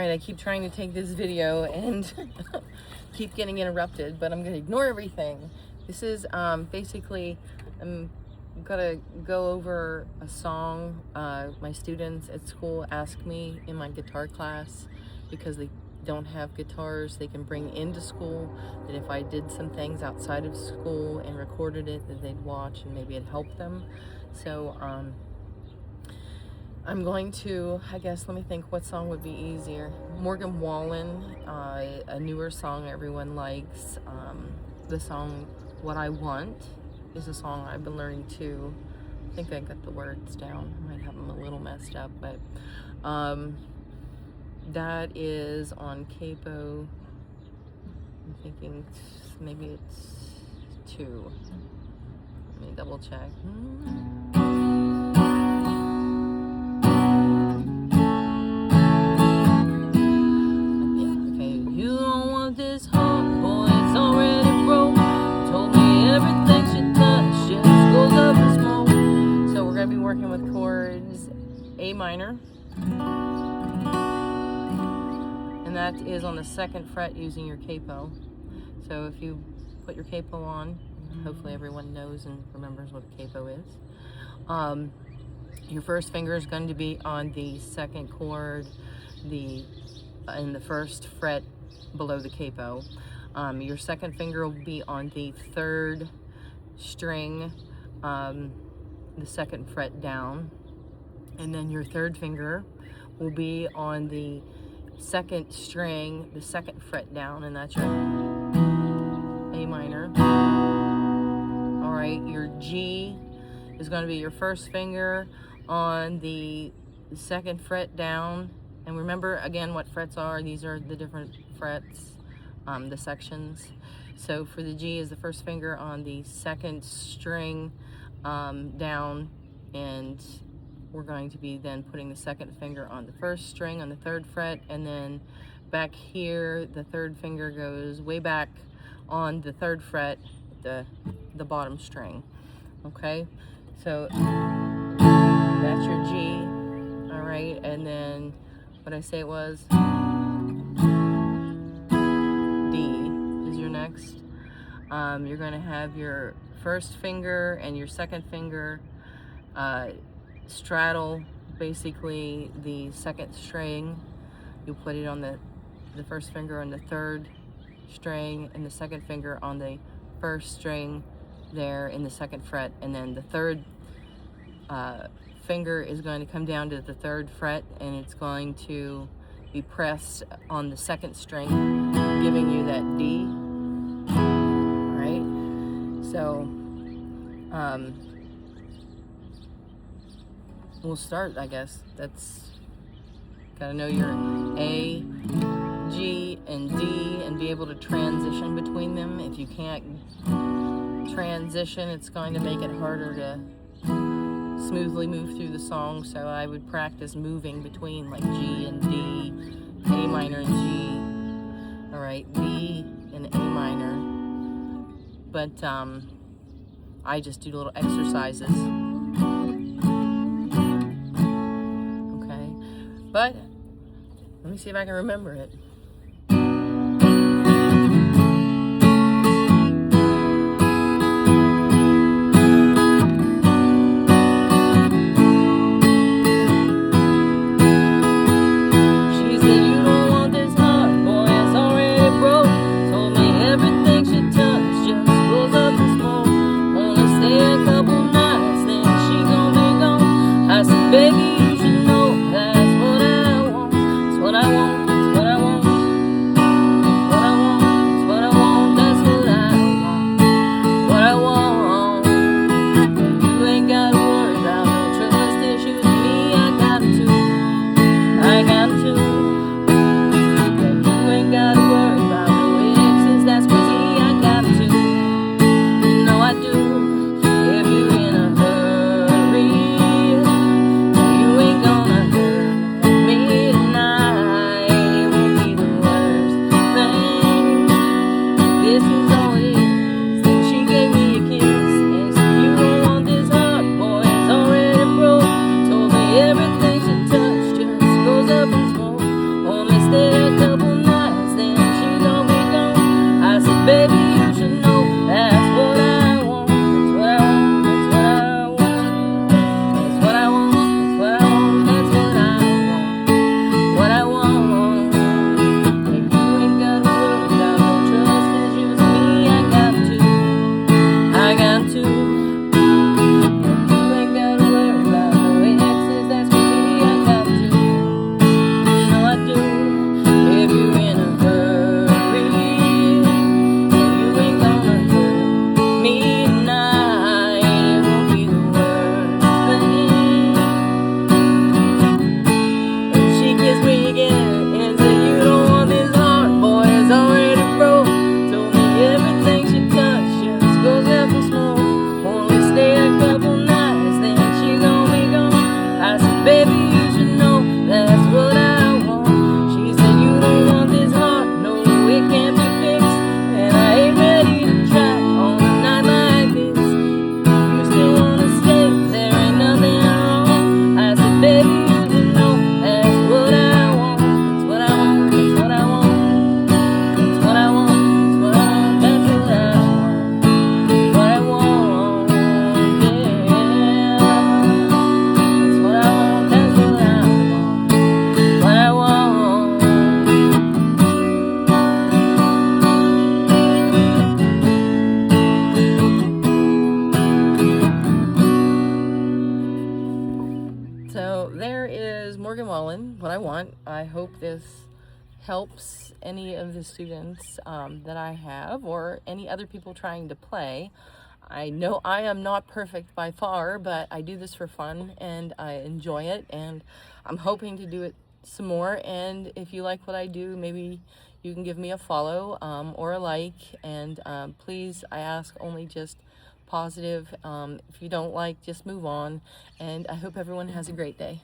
Alright, I keep trying to take this video and keep getting interrupted, but I'm going to ignore everything. This is basically, I'm going to go over a song my students at school ask me in my guitar class, because they don't have guitars they can bring into school, that if I did some things outside of school and recorded it, that they'd watch and maybe it'd help them. So I'm going to, I guess, let me think what song would be easier. Morgan Wallen, a newer song everyone likes. The song What I Want is a song I've been learning to, I think I got the words down. I might have them a little messed up, but that is on capo. I'm thinking maybe it's 2. Let me double check. Working with chords A minor, and that is on the 2nd fret using your capo. So if you put your capo on, hopefully everyone knows and remembers what a capo is. Your first finger is going to be on the 2nd chord, in the 1st fret below the capo. Your 2nd finger will be on the 3rd string, the 2nd fret down, and then your 3rd finger will be on the 2nd string, the 2nd fret down, and that's your A minor. All right, your G is going to be your 1st finger on the 2nd fret down, and remember again what frets are. These are the different frets, the sections. So for the G is the 1st finger on the 2nd string down, and we're going to be then putting the 2nd finger on the 1st string on the 3rd fret, and then back here the 3rd finger goes way back on the 3rd fret, the bottom string. Okay, so that's your G. All right, and then what I say it was, D is your next. You're going to have your 1st finger and your 2nd finger straddle basically the 2nd string. You'll put it on the 1st finger on the 3rd string, and the 2nd finger on the 1st string there in the 2nd fret, and then the 3rd finger is going to come down to the 3rd fret, and it's going to be pressed on the 2nd string, giving you that D. So we'll start, I guess. That's gotta know your A, G, and D and be able to transition between them. If you can't transition, it's going to make it harder to smoothly move through the song. So I would practice moving between like G and D, A minor and G. All right, B and A minor. But I just do little exercises. Okay, but let me see if I can remember it. Baby, you should know that's what I want. It's what I want. It's what I want. What I want. It's what I want. That's what I want. What I want. You ain't gotta worry about no trust issues with me. I got to. I got to. And you ain't gotta worry about no exes. That's crazy. I got to. No, I do. If you're in a hurry, you ain't gonna hurt me tonight. helps any of the students that I have, or any other people trying to play. I know I am not perfect by far, but I do this for fun and I enjoy it, and I'm hoping to do it some more. And if you like what I do, maybe you can give me a follow or a like. And please, I ask only just positive. If you don't like, just move on. And I hope everyone has a great day.